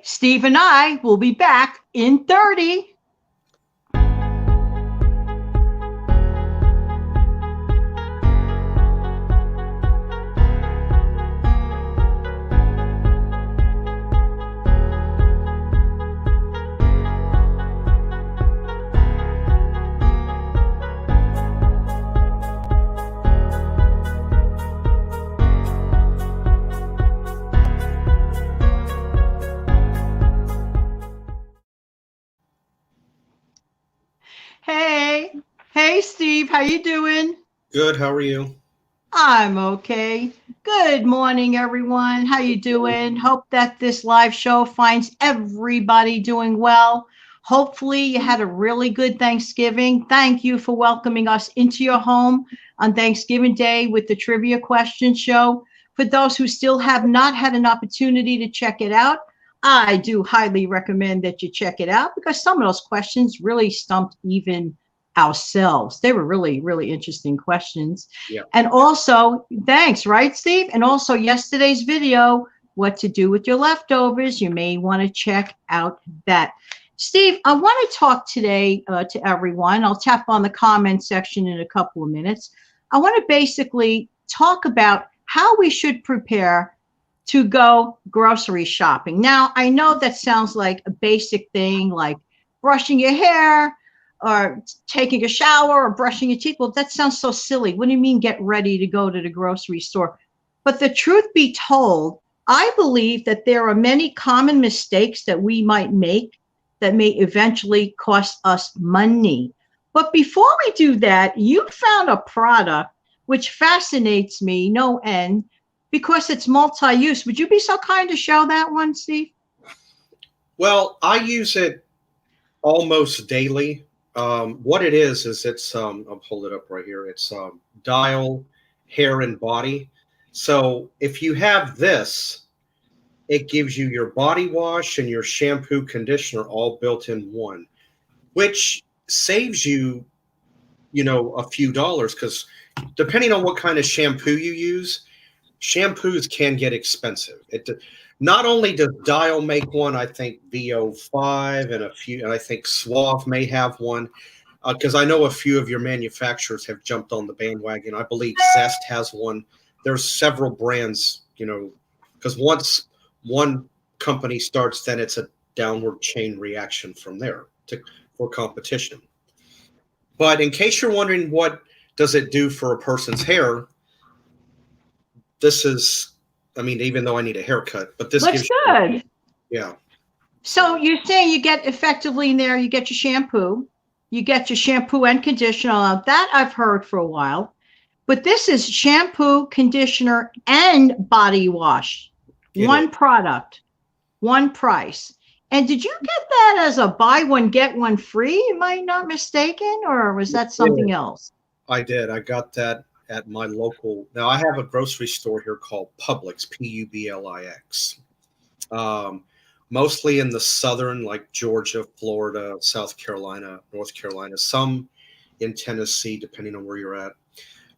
Steve and I will be back in 30. Hey, Steve, how you doing? Good. How are you? I'm okay. Good morning, everyone. How you doing? Hope that this live show finds everybody doing well. Hopefully, you had a really good Thanksgiving. Thank you for welcoming us into your home on Thanksgiving Day with the Trivia Question Show. For those who still have not had an opportunity to check it out, I do highly recommend that you check it out because some of those questions really stumped even ourselves. They were really, really interesting questions. Yeah. And also, thanks, right, Steve? And also yesterday's video, what to do with your leftovers. You may want to check out that. Steve, I want to talk today to everyone. I'll tap on the comment section in a couple of minutes. I want to basically talk about how we should prepare to go grocery shopping. Now, I know that sounds like a basic thing, like brushing your hair, or taking a shower or brushing your teeth. Well, that sounds so silly. What do you mean get ready to go to the grocery store? But the truth be told, I believe that there are many common mistakes that we might make that may eventually cost us money. But before we do that, you found a product which fascinates me no end because it's multi-use. Would you be so kind to show that one, Steve? Well, I use it almost daily. What it is it's I'll pull it up right here. It's Dial Hair and Body. So if you have this, it gives you your body wash and your shampoo conditioner all built in one, which saves you, a few dollars because depending on what kind of shampoo you use, shampoos can get expensive. Not only does Dial make one, I think VO5 and I think Suave may have one, because I know a few of your manufacturers have jumped on the bandwagon. I believe Zest has one. There's several brands, because once one company starts, then it's a downward chain reaction from there for competition. But in case you're wondering what does it do for a person's hair, this is, even though I need a haircut, but this looks good. Yeah. So you're saying you get effectively in there, you get your shampoo and conditioner. Now, that I've heard for a while, but this is shampoo, conditioner, and body wash. One product, one price. And did you get that as a buy one, get one free? Am I not mistaken? Or was that something else? I did. I got that at my local. Now I have a grocery store here called Publix, Publix. Mostly in the southern, like Georgia, Florida, South Carolina, North Carolina, some in Tennessee, depending on where you're at.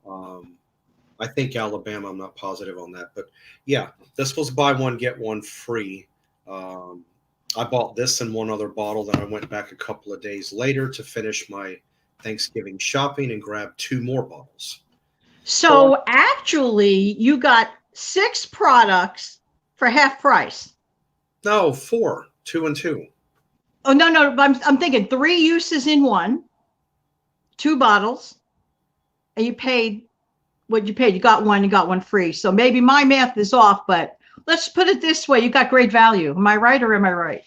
I think Alabama, I'm not positive on that, but yeah, this was buy one, get one free. I bought this and one other bottle. Then I went back a couple of days later to finish my Thanksgiving shopping and grabbed 2 more bottles. So actually, you got 6 products for half price. No, 4, 2 and 2. Oh, no. I'm thinking 3 uses in one, 2 bottles, and you paid what you paid. You got one free. So maybe my math is off, but let's put it this way. You got great value. Am I right or am I right?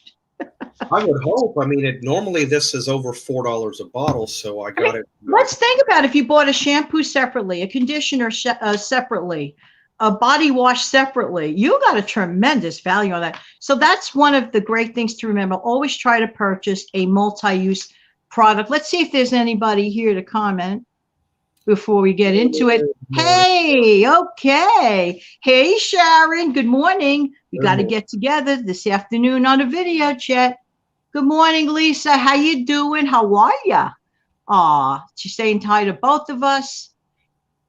I would hope. Normally this is over $4 a bottle, so I got it. Let's think about if you bought a shampoo separately, a conditioner separately, a body wash separately. You got a tremendous value on that. So that's one of the great things to remember. Always try to purchase a multi-use product. Let's see if there's anybody here to comment before we get into it. Hey, okay. Hey, Sharon, good morning. We got to get together this afternoon on a video chat. Good morning, Lisa. How you doing? How are ya? Aw, she's saying hi to both of us.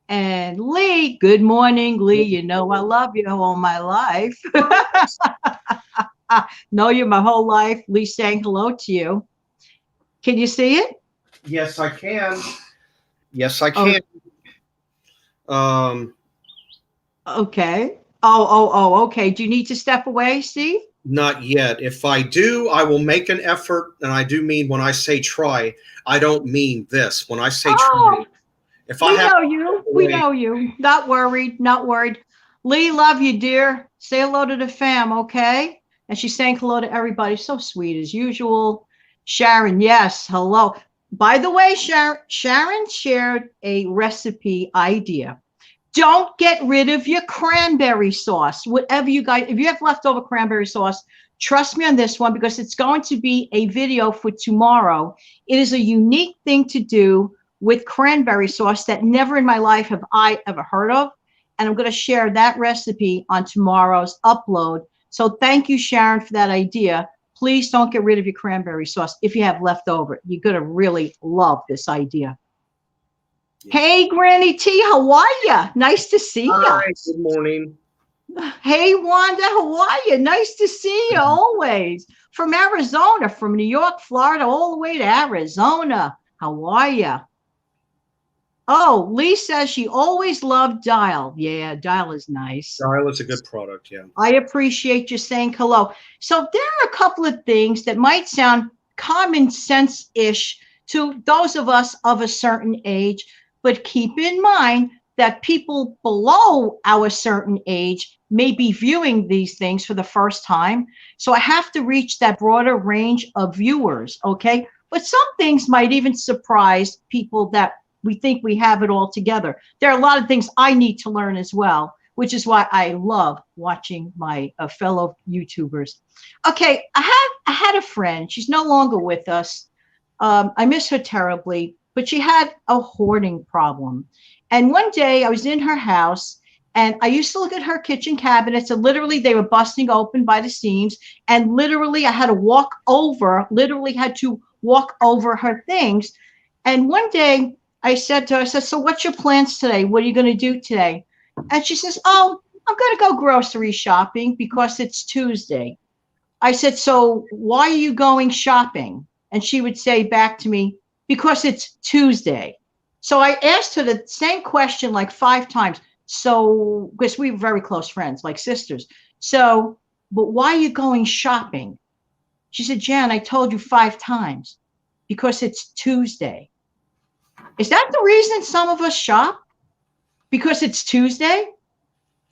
And Lee, good morning, Lee. You know I love you all my life. Know you my whole life. Lee saying hello to you. Can you see it? Yes, I can. Yes, I Oh, can. Um, okay. Oh, okay. Do you need to step away, Steve? Not yet. If I do, I will make an effort, and I do mean when I say try, I don't mean this. When I say try, Oh, if I we have know to step you. We away, know you. Not worried. Not worried. Lee, love you, dear. Say hello to the fam, okay? And she's saying hello to everybody. So sweet as usual. Sharon, yes, hello. By the way, Sharon shared a recipe idea. Don't get rid of your cranberry sauce. Whatever you guys, if you have leftover cranberry sauce, trust me on this one because it's going to be a video for tomorrow. It is a unique thing to do with cranberry sauce that never in my life have I ever heard of. And I'm going to share that recipe on tomorrow's upload. So thank you, Sharon, for that idea. Please don't get rid of your cranberry sauce if you have leftover. You're going to really love this idea. yeah. Hey, Granny T, how are you? Nice to see you. Hi, good morning. Hey, Wanda, how are you? Nice to see you always. From Arizona, from New York, Florida, all the way to Arizona. How are you? Oh, Lee says she always loved Dial. Yeah, Dial is nice. Dial is a good product, yeah. I appreciate you saying hello. So there are a couple of things that might sound common sense-ish to those of us of a certain age, but keep in mind that people below our certain age may be viewing these things for the first time. So I have to reach that broader range of viewers, okay? But some things might even surprise people that we think we have it all together. There are a lot of things I need to learn as well, which is why I love watching my fellow YouTubers. Okay, I had a friend. She's no longer with us. I miss her terribly, but she had a hoarding problem. And one day I was in her house and I used to look at her kitchen cabinets and literally they were busting open by the seams. And literally I had to literally had to walk over her things. And one day I said to her, I said, so what's your plans today? What are you going to do today? And she says, oh, I'm going to go grocery shopping because it's Tuesday. I said, so why are you going shopping? And she would say back to me, because it's Tuesday. So I asked her the same question like 5 times. So, because we were very close friends, like sisters. So, but why are you going shopping? She said, Jan, I told you 5 times because it's Tuesday. Is that the reason some of us shop? Because it's Tuesday?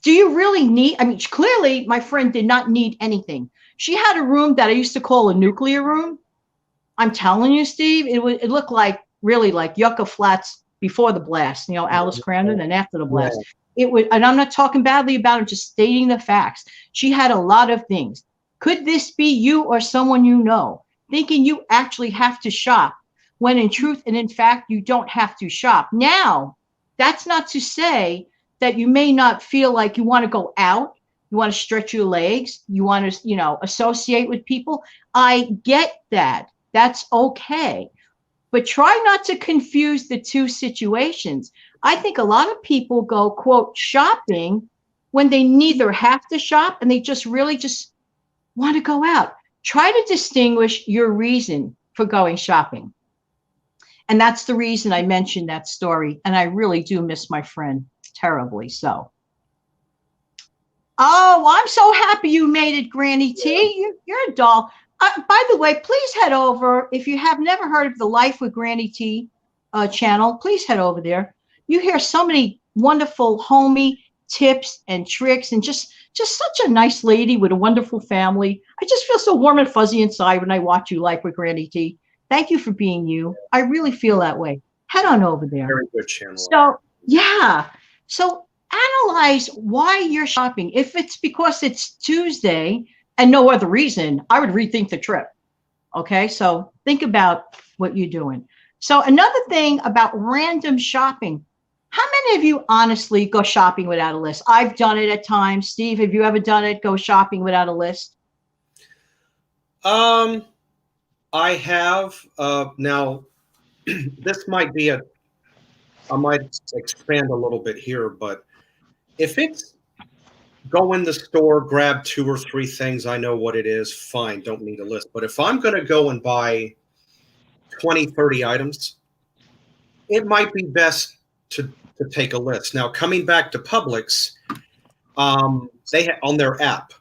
Do you really need? I mean, clearly, my friend did not need anything. She had a room that I used to call a nuclear room. I'm telling you, Steve, it looked like really like Yucca Flats before the blast. You know, Alice Crandon, and after the Yeah. blast. It was, and I'm not talking badly about it, just stating the facts. She had a lot of things. Could this be you or someone you know thinking you actually have to shop when in truth and in fact you don't have to shop? Now, that's not to say that you may not feel like you want to go out, you want to stretch your legs, you want to, associate with people. I get that. That's okay. But try not to confuse the two situations. I think a lot of people go, quote, shopping when they neither have to shop and they just really just want to go out. Try to distinguish your reason for going shopping. And that's the reason I mentioned that story. And I really do miss my friend terribly. So, oh, I'm so happy you made it, Granny T. You're a doll. By the way, please head over. If you have never heard of the Life with Granny T channel, please head over there. You hear so many wonderful homey tips and tricks and just such a nice lady with a wonderful family. I just feel so warm and fuzzy inside when I watch you Life with Granny T. Thank you for being you. I really feel that way. Head on over there. Very good channel. So, yeah. So analyze why you're shopping. If it's because it's Tuesday and no other reason, I would rethink the trip. Okay. So think about what you're doing. So another thing about random shopping. How many of you honestly go shopping without a list? I've done it at times. Steve, have you ever done it? Go shopping without a list? I have now. This might be I might expand a little bit here, but if it's go in the store, grab 2 or 3 things. I know what it is. Fine. Don't need a list. But if I'm going to go and buy 20, 30 items, it might be best to take a list. Now, coming back to Publix, they on their app,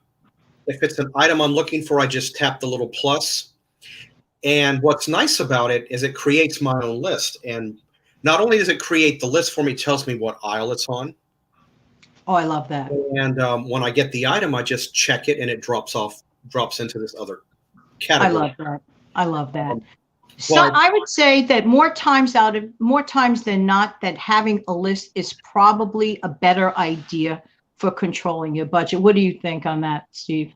if it's an item I'm looking for, I just tap the little plus. And what's nice about it is it creates my own list. And not only does it create the list for me, it tells me what aisle it's on. Oh, I love that. And when I get the item, I just check it and it drops into this other I category. love that. I love that. So Well, I would say that more times than not, that having a list is probably a better idea for controlling your budget. What do you think on that, Steve?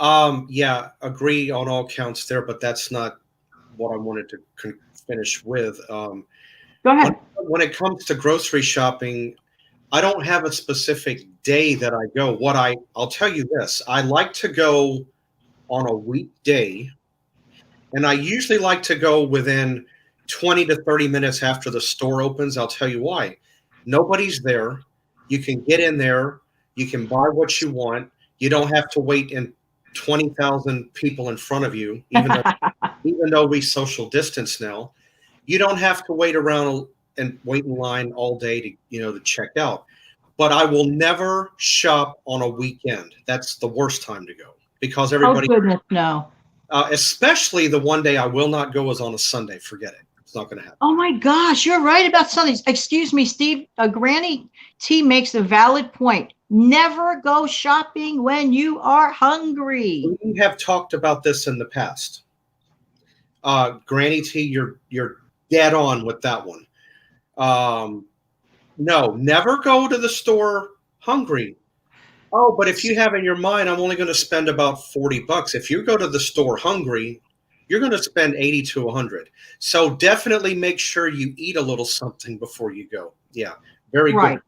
yeah, agree on all counts there, but that's not what I wanted to finish with. Go ahead. When it comes to grocery shopping, I don't have a specific day that I go. I'll tell you this, I like to go on a weekday, and I usually like to go within 20 to 30 minutes after the store opens. I'll tell you why. Nobody's there. You can get in there. You can buy what you want. You don't have to wait in 20,000 people in front of you, even though we social distance now. You don't have to wait around and wait in line all day to check out. But I will never shop on a weekend. That's the worst time to go because everybody. Oh goodness, no. Especially the one day I will not go is on a Sunday. Forget it. It's not going to happen. Oh my gosh, you're right about Sundays. Excuse me, Steve. Granny T makes a valid point. Never go shopping when you are hungry. We have talked about this in the past. Granny T, you're dead on with that one. No, never go to the store hungry. Oh, but if you have in your mind, I'm only going to spend about $40. If you go to the store hungry, you're going to spend 80 to 100. So definitely make sure you eat a little something before you go. Yeah, very right. Good.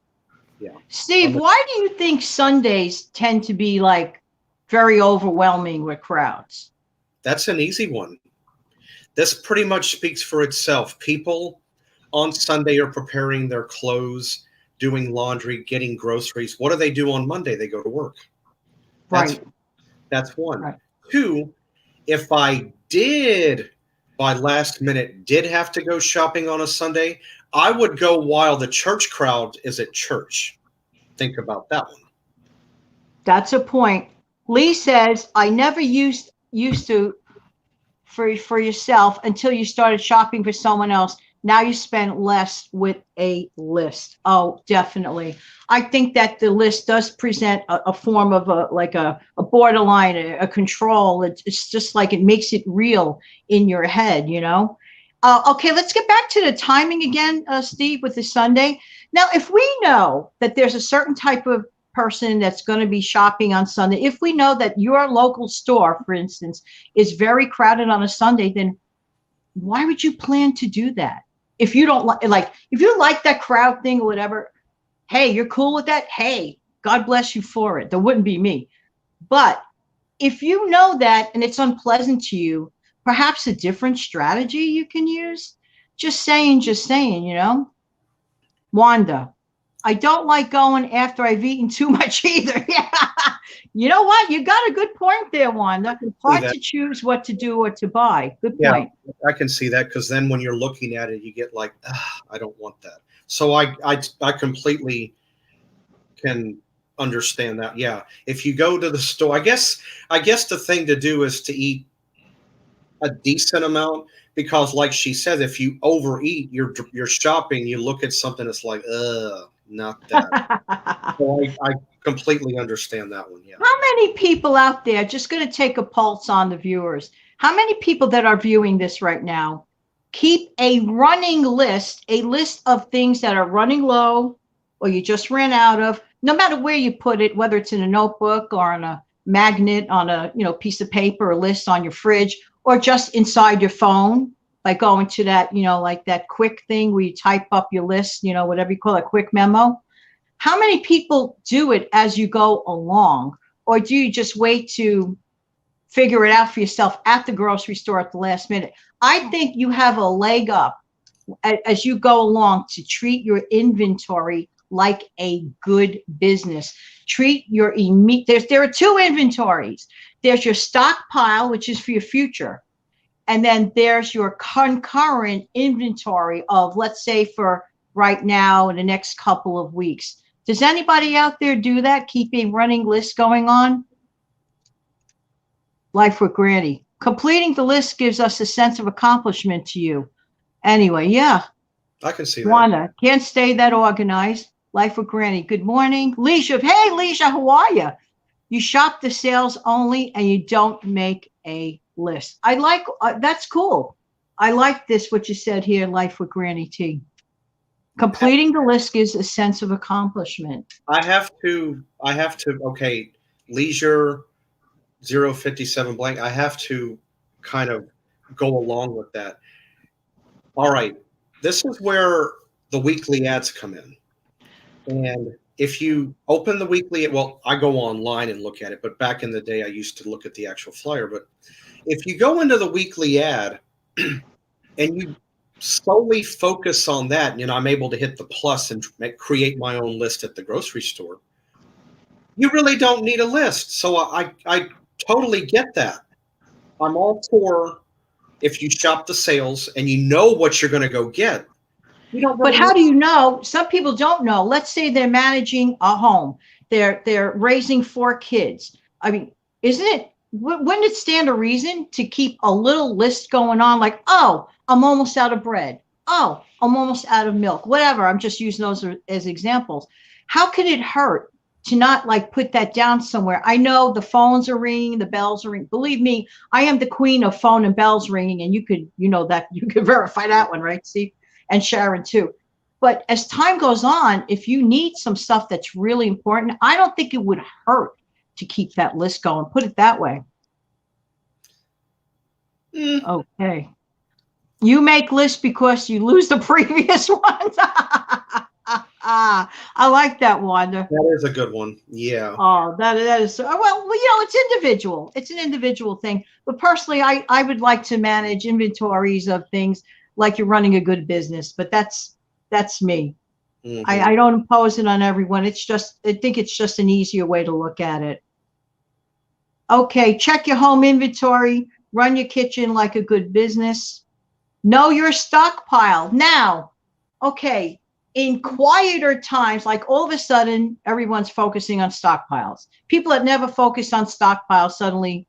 Yeah. Steve, why do you think Sundays tend to be like very overwhelming with crowds? That's an easy one. This pretty much speaks for itself. People on Sunday are preparing their clothes, doing laundry, getting groceries. What do they do on Monday? They go to work. That's one. Right. 2, if I did by last minute did have to go shopping on a Sunday, I would go while the church crowd is at church. Think about that one. That's a point. Lee says, I never used to for yourself until you started shopping for someone else. Now you spend less with a list. Oh, definitely. I think that the list does present a form of a borderline, a control. It's just like it makes it real in your head, you know? Okay, let's get back to the timing again, Steve, with the Sunday. Now, if we know that there's a certain type of person that's going to be shopping on Sunday, if we know that your local store, for instance, is very crowded on a Sunday, then why would you plan to do that? If you don't if you like that crowd thing or whatever, hey, you're cool with that. Hey, God bless you for it. That wouldn't be me. But if you know that and it's unpleasant to you, perhaps a different strategy you can use. Just saying, you know. Wanda, I don't like going after I've eaten too much either. Yeah. You know what? You got a good point there, Wanda. Hard to choose what to do or to buy. Good point. I can see that because then when you're looking at it, you get like, I don't want that. So I completely can understand that. Yeah. If you go to the store, I guess the thing to do is to eat a decent amount because like she said, if you overeat, you're shopping, you look at something that's like, not that. So I completely understand that one. Yeah. How many people out there, just going to take a pulse on the viewers, how many people that are viewing this right now keep a running list, a list of things that are running low or you just ran out of, no matter where you put it, whether it's in a notebook or on a magnet, on a piece of paper, a list on your fridge, or just inside your phone, by going to that, like that quick thing where you type up your list, whatever you call it, quick memo. How many people do it as you go along? Or do you just wait to figure it out for yourself at the grocery store at the last minute? I think you have a leg up as you go along to treat your inventory like a good business. Treat your immediate, there are two inventories. There's your stockpile, which is for your future. And then there's your concurrent inventory of, let's say, for right now in the next couple of weeks. Does anybody out there do that? Keep a running list going on? Life with Granny. Completing the list gives us a sense of accomplishment to you. Anyway, yeah. I can see that. Wanda, can't stay that organized. Life with Granny. Good morning. Leisha. Hey, Leisha, how are you? You shop the sales only and you don't make a list. I like, that's cool. I like this, what you said here, Life with Granny T. Completing the list gives a sense of accomplishment. I have to, okay, leisure 057 blank. I have to kind of go along with that. All right. This is where the weekly ads come in. And if you open the weekly, well, I go online and look at it, but back in the day, I used to look at the actual flyer. But if you go into the weekly ad and you solely focus on that, you know, I'm able to hit the plus and create my own list at the grocery store. You really don't need a list. So I totally get that. I'm all for if you shop the sales and you know what you're going to go get. You don't really But how do you know? Some people don't know. Let's say they're managing a home. They're raising 4 kids. I mean, wouldn't it stand a reason to keep a little list going on? Like, oh, I'm almost out of bread. Oh, I'm almost out of milk, whatever. I'm just using those as examples. How could it hurt to not like put that down somewhere? I know the phones are ringing, the bells are ringing. Believe me, I am the queen of phone and bells ringing. And you could verify that one, right, Steve? And Sharon too. But as time goes on, if you need some stuff that's really important, I don't think it would hurt to keep that list going. Put it that way. Okay. You make lists because you lose the previous ones. I like that, Wanda. That is a good one. Yeah. Oh, that is, well, you know, it's individual. It's an individual thing. But personally, I would like to manage inventories of things like you're running a good business, but that's me. Mm-hmm. I don't impose it on everyone. I think it's just an easier way to look at it. Okay, check your home inventory, run your kitchen like a good business. Know your stockpile. Now, okay, in quieter times, like all of a sudden, everyone's focusing on stockpiles. People that never focused on stockpiles suddenly,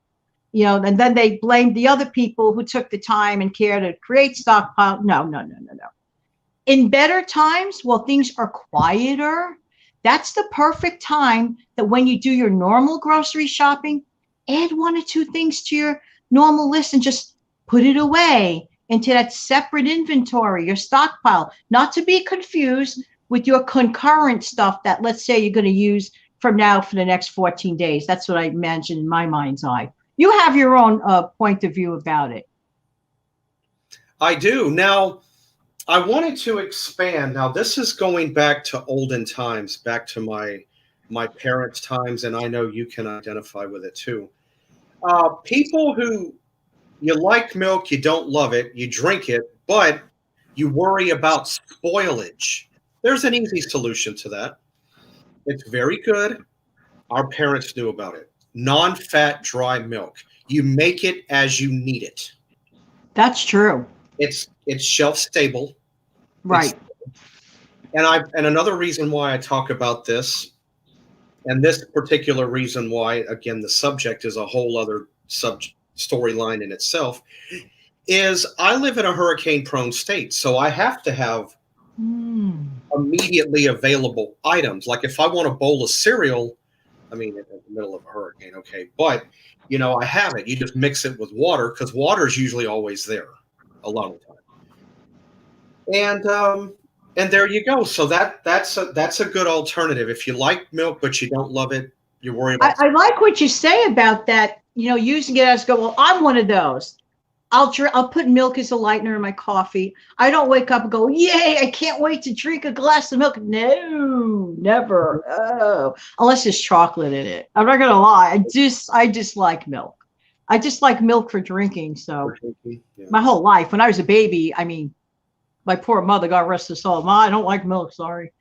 you know, and then they blame the other people who took the time and care to create stockpile. No. In better times, while things are quieter, that's the perfect time that when you do your normal grocery shopping, add 1 or 2 things to your normal list and just put it away into that separate inventory, your stockpile, not to be confused with your concurrent stuff that, let's say, you're going to use from now for the next 14 days. That's what I imagine in my mind's eye. You have your own point of view about it. I do. Now, I wanted to expand. Now, this is going back to olden times, back to my parents' times, and I know you can identify with it too. People who, you like milk, you don't love it, you drink it, but you worry about spoilage. There's an easy solution to that. It's very good. Our parents knew about it. Non-fat dry milk. You make it as you need it. That's true. It's shelf stable. Right. And another reason why I talk about this, and this particular reason why, again, the subject is a whole other storyline in itself, is I live in a hurricane-prone state, so I have to have immediately available items. Like if I want a bowl of cereal, I mean, in the middle of a hurricane, okay, but you know, I have it. You just mix it with water because water is usually always there a lot of the time. And there you go. So that's a good alternative. If you like milk but you don't love it, you worry about. I like what you say about that. You know, using it as go. Well, I'm one of those. I'll put milk as a lightener in my coffee. I don't wake up and go, yay, I can't wait to drink a glass of milk. No, never. Oh, unless there's chocolate in it. I'm not gonna lie. I just like milk. I just like milk for drinking. So my whole life, when I was a baby, I mean, my poor mother, God rest her soul. Ma, I don't like milk, sorry.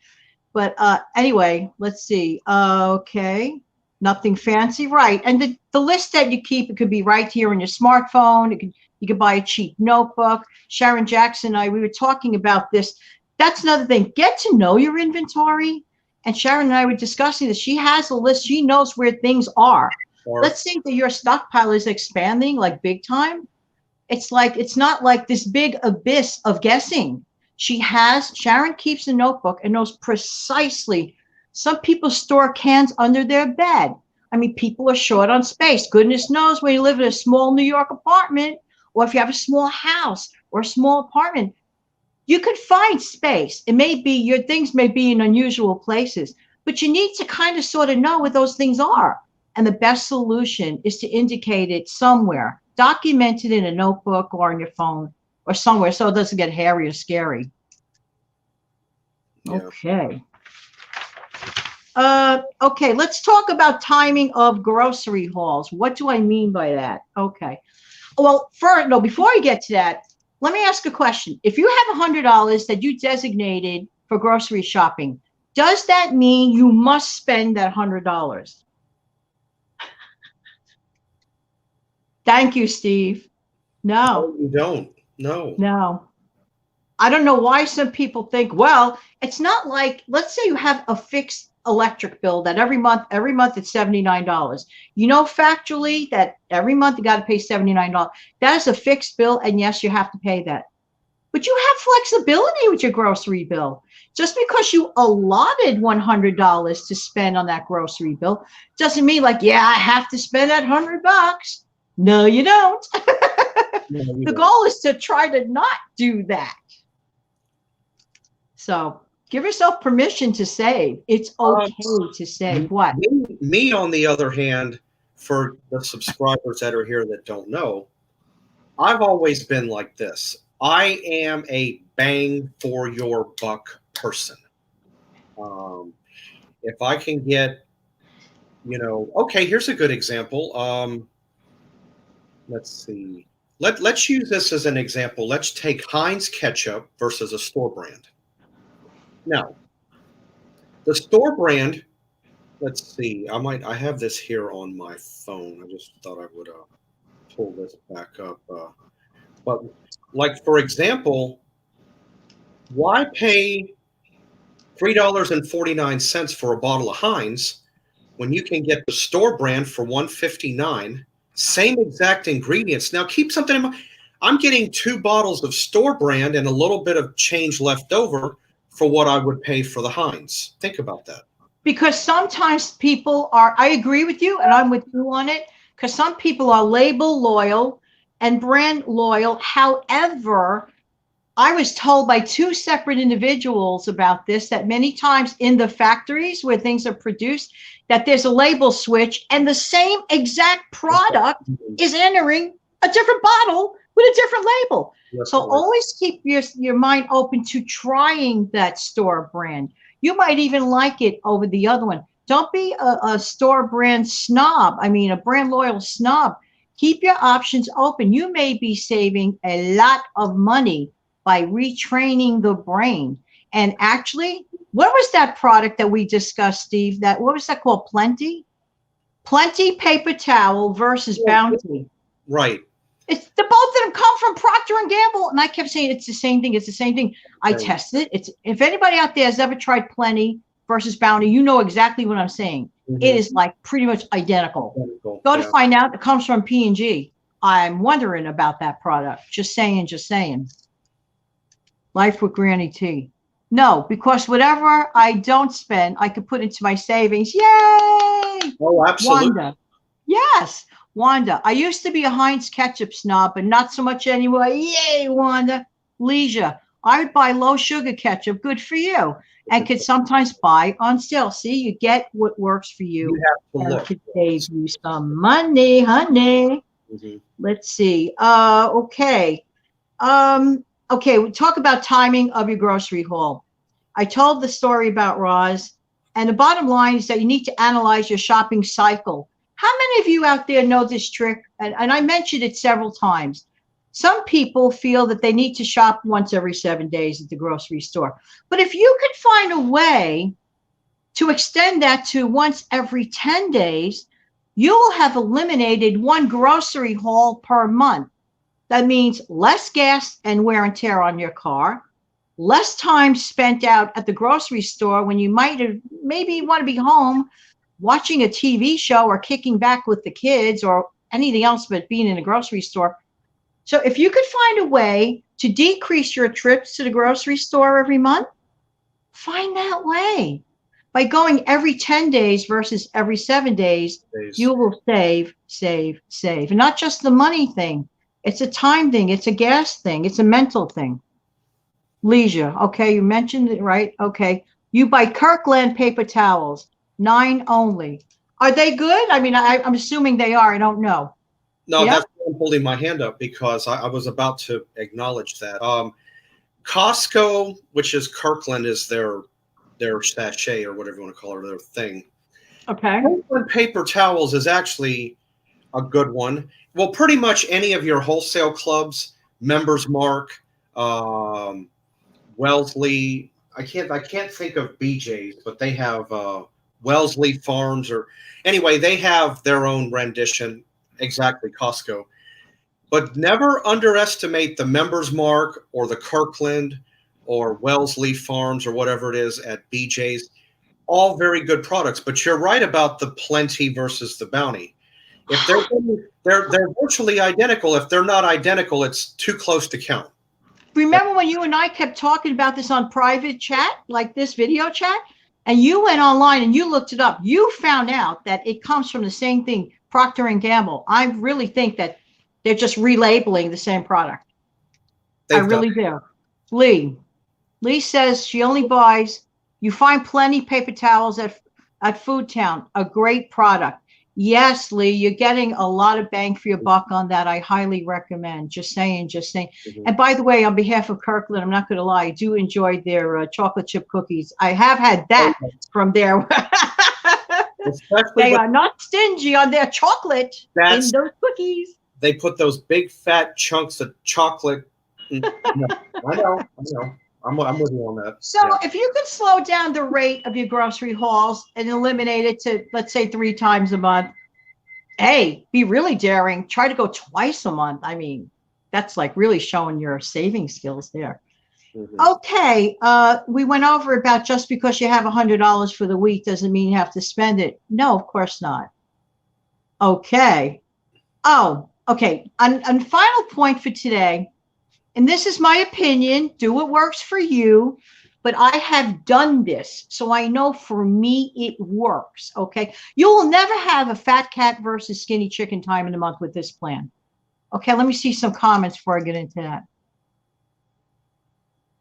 But anyway, let's see. Okay. Nothing fancy, right? And the list that you keep, it could be right here on your smartphone. You could buy a cheap notebook. Sharon Jackson and I, we were talking about this. That's another thing. Get to know your inventory. And Sharon and I were discussing this. She has a list. She knows where things are. Let's say that your stockpile is expanding like big time. It's not like this big abyss of guessing. Sharon keeps a notebook and knows precisely. Some people store cans under their bed. I mean, people are short on space. Goodness knows when you live in a small New York apartment, or if you have a small house or a small apartment, you could find space. It may be your things may be in unusual places, but you need to kind of sort of know what those things are. And the best solution is to indicate it somewhere, document it in a notebook or on your phone or somewhere so it doesn't get hairy or scary. Yeah. Okay. Okay, let's talk about timing of grocery hauls. What do I mean by that? Okay. Well, before I get to that, let me ask a question. If you have $100 that you designated for grocery shopping, does that mean you must spend that $100? Thank you, Steve. No. No, you don't. No. No. I don't know why some people think, well, it's not like, let's say you have a fixed electric bill that every month it's $79. You know, factually that every month you got to pay $79. That is a fixed bill. And yes, you have to pay that. But you have flexibility with your grocery bill. Just because you allotted $100 to spend on that grocery bill doesn't mean like, yeah, I have to spend that $100. No, you don't. The goal is to try to not do that. So give yourself permission to save. It's okay to save. What? Me, on the other hand, for the subscribers that are here that don't know, I've always been like this. I am a bang for your buck person. If I can get, okay, here's a good example. Let's see. Let's use this as an example. Let's take Heinz ketchup versus a store brand. Now, the store brand, let's see. I have this here on my phone. I just thought I would pull this back up. But like, for example, why pay $3.49 for a bottle of Heinz when you can get the store brand for $1.59? Same exact ingredients. Now, keep something in mind. I'm getting 2 bottles of store brand and a little bit of change left over for what I would pay for the Heinz. Think about that. Because sometimes people are, I agree with you, and I'm with you on it, because some people are label loyal and brand loyal. However, I was told by 2 separate individuals about this, that many times in the factories where things are produced, that there's a label switch and the same exact product is entering a different bottle with a different label. Yes, so always keep your mind open to trying that store brand. You might even like it over the other one. Don't be a store brand snob. I mean, a brand loyal snob. Keep your options open. You may be saving a lot of money by retraining the brain. And actually, what was that product that we discussed, Steve? What was that called? Plenty paper towel versus Bounty. Right. It's both of them come from Procter and Gamble, and I kept saying it's the same thing. It's the same thing. I tested it. If anybody out there has ever tried Plenty versus Bounty, you know exactly what I'm saying. Mm-hmm. It is like pretty much identical. Go to find out. It comes from P&G. I'm wondering about that product. Just saying. Life with Granny T. No, because whatever I don't spend, I could put into my savings. Yay! Oh, absolutely. Wanda. Yes, Wanda. I used to be a Heinz ketchup snob, but not so much anymore. Yay, Wanda. Leisure. I would buy low sugar ketchup. Good for you. And could sometimes buy on sale. See, you get what works for you. And could save you some money, honey. Mm-hmm. Let's see. Okay. Okay, we talk about timing of your grocery haul. I told the story about Roz, and the bottom line is that you need to analyze your shopping cycle. How many of you out there know this trick? And I mentioned it several times. Some people feel that they need to shop once every 7 days at the grocery store. But if you could find a way To extend that to once every 10 days, you will have eliminated one grocery haul per month. That means less gas and wear and tear on your car, less time spent out at the grocery store when you might have maybe want to be home watching a TV show or kicking back with the kids or anything else but being in a grocery store. So if you could find a way to decrease your trips to the grocery store every month, find that way. By going every 10 days versus every 7 days, you will save, save, save. And not just the money thing. It's a time thing. It's a gas thing. It's a mental thing. Leisure. Okay, you mentioned it, right? Okay. You buy Kirkland paper towels, 9 only. Are they good? I mean, I'm assuming they are. I don't know. No, Yeah? that's why I'm holding my hand up, because I was about to acknowledge that. Costco, which is Kirkland, is their sachet or whatever you want to call it, their thing. Okay. Kirkland paper towels is actually a good one. Well, pretty much any of your wholesale clubs, Members Mark, Wellesley. I can't think of BJ's, but they have Wellesley Farms, or anyway, they have their own rendition. Exactly, Costco. But never underestimate the Members Mark or the Kirkland or Wellesley Farms or whatever it is at BJ's. All very good products, but you're right about the Plenty versus the Bounty. If they're virtually identical. If they're not identical, it's too close to count. Remember when you and I kept talking about this on private chat, like this video chat, and you went online and you looked it up. You found out that it comes from the same thing, Procter and Gamble. I really think that they're just relabeling the same product. I really do. Lee says she only buys, you find plenty paper towels at Food Town, a great product. Yes, Lee, you're getting a lot of bang for your buck on that. I highly recommend. Just saying. Mm-hmm. And by the way, on behalf of Kirkland, I'm not going to lie, I do enjoy their chocolate chip cookies. I have had that from there. They are not stingy on their chocolate in those cookies. They put those big fat chunks of chocolate. No, I know. I'm with you on that. So if you could slow down the rate of your grocery hauls and eliminate it to, let's say, 3 times a month, hey, be really daring. Try to go twice a month. I mean, that's like really showing your saving skills there. Mm-hmm. Okay, we went over about just because you have $100 for the week doesn't mean you have to spend it. No, of course not. Okay. Oh, okay. And final point for today. And this is my opinion. Do what works for you. But I have done this, so I know for me it works. Okay. You will never have a fat cat versus skinny chicken time in a month with this plan. Okay. Let me see some comments before I get into that.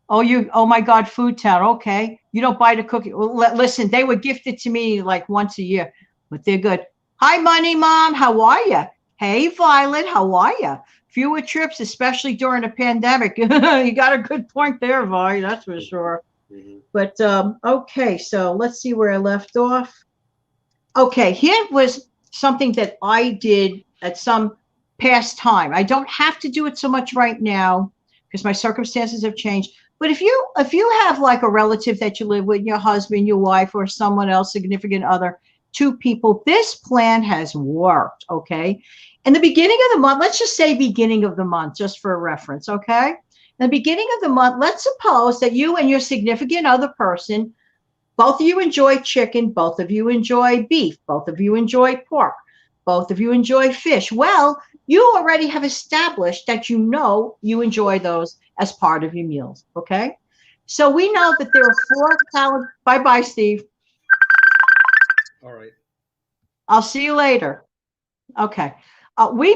Oh my God, Food Town. Okay. You don't buy the cookie. Well, listen, they were gifted to me like once a year, but they're good. Hi, Money Mom. How are you? Hey, Violet. How are you? Fewer trips, especially during a pandemic. You got a good point there, Vi. That's for sure. Mm-hmm. But okay, so let's see where I left off. Okay, here was something that I did at some past time. I don't have to do it so much right now because my circumstances have changed. But if you have like a relative that you live with, your husband, your wife, or someone else, significant other, 2 people, this plan has worked. Okay. In the beginning of the month, let's just say beginning of the month, just for a reference, okay? In the beginning of the month, let's suppose that you and your significant other person, both of you enjoy chicken, both of you enjoy beef, both of you enjoy pork, both of you enjoy fish. Well, you already have established that you know you enjoy those as part of your meals, okay? So we know that there are 4 calendar. Bye-bye, Steve. All right. I'll see you later. Okay. We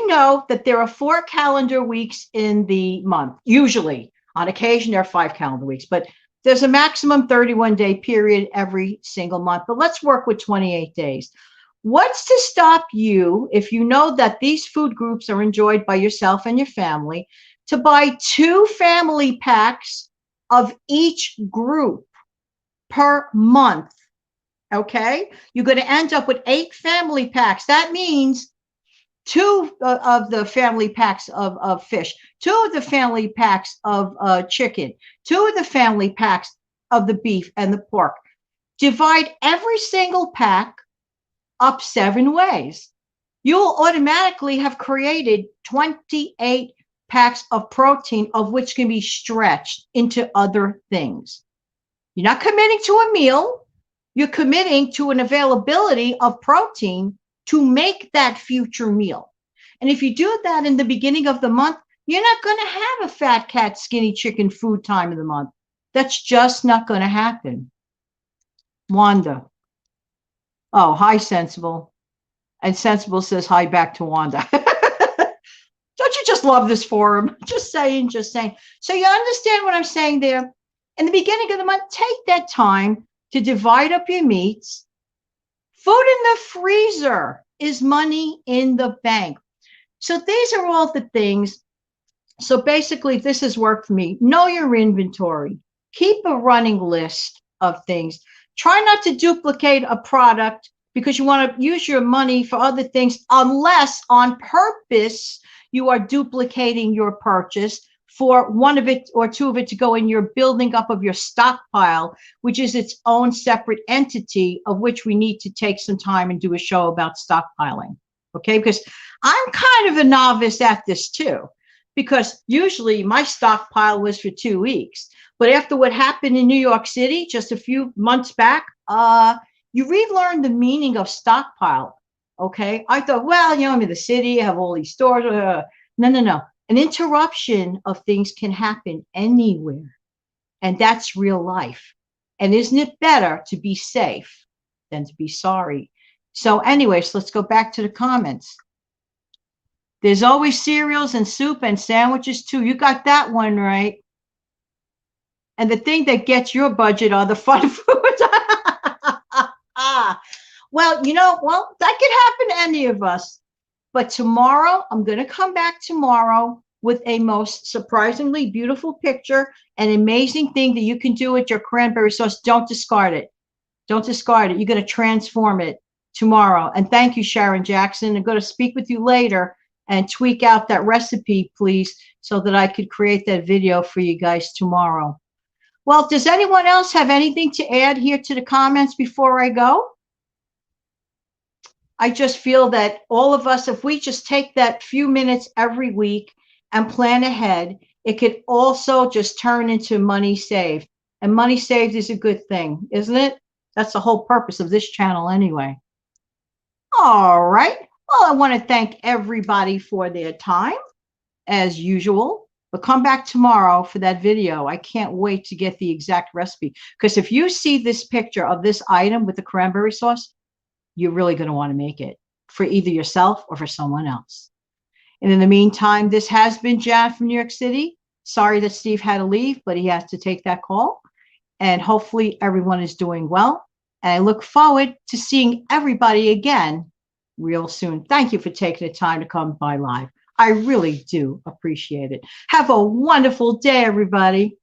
know that there are 4 calendar weeks in the month. Usually, on occasion, there are 5 calendar weeks, but there's a maximum 31-day period every single month. But let's work with 28 days. What's to stop you, if you know that these food groups are enjoyed by yourself and your family, to buy 2 family packs of each group per month? Okay? You're going to end up with 8 family packs. That means 2 of the family packs of fish, 2 of the family packs of chicken, 2 of the family packs of the beef and the pork. Divide every single pack up 7 ways. You'll automatically have created 28 packs of protein, of which can be stretched into other things. You're not committing to a meal. You're committing to an availability of protein to make that future meal. And if you do that in the beginning of the month, you're not going to have a fat cat, skinny chicken food time of the month. That's just not going to happen. Wanda. Oh, hi, Sensible. And Sensible says hi back to Wanda. Don't you just love this forum? Just saying, just saying. So you understand what I'm saying there? In the beginning of the month, take that time to divide up your meats. Food in the freezer is money in the bank. So these are all the things. So basically, this has worked for me. Know your inventory. Keep a running list of things. Try not to duplicate a product because you want to use your money for other things, unless on purpose you are duplicating your purchase for one of it or two of it to go in your building up of your stockpile, which is its own separate entity, of which we need to take some time and do a show about stockpiling. Okay, because I'm kind of a novice at this too, because usually my stockpile was for 2 weeks. But after what happened in New York City just a few months back, you relearn the meaning of stockpile. Okay, I thought, well, I'm in the city, I have all these stores. No. An interruption of things can happen anywhere, and that's real life. And isn't it better to be safe than to be sorry? So anyways, let's go back to the comments. There's always cereals and soup and sandwiches too. You got that one right. And the thing that gets your budget are the fun foods. Well, that could happen to any of us. But tomorrow, I'm going to come back tomorrow with a most surprisingly beautiful picture, an amazing thing that you can do with your cranberry sauce. Don't discard it. Don't discard it. You're going to transform it tomorrow. And thank you, Sharon Jackson. I'm going to speak with you later and tweak out that recipe, please, so that I could create that video for you guys tomorrow. Well, does anyone else have anything to add here to the comments before I go? I just feel that all of us, if we just take that few minutes every week and plan ahead, it could also just turn into money saved. And money saved is a good thing, isn't it? That's the whole purpose of this channel anyway. All right. Well, I want to thank everybody for their time, as usual. But come back tomorrow for that video. I can't wait to get the exact recipe. Because if you see this picture of this item with the cranberry sauce, you're really going to want to make it for either yourself or for someone else. And in the meantime, this has been Jan from New York City. Sorry that Steve had to leave, but he has to take that call. And hopefully everyone is doing well. And I look forward to seeing everybody again real soon. Thank you for taking the time to come by live. I really do appreciate it. Have a wonderful day, everybody.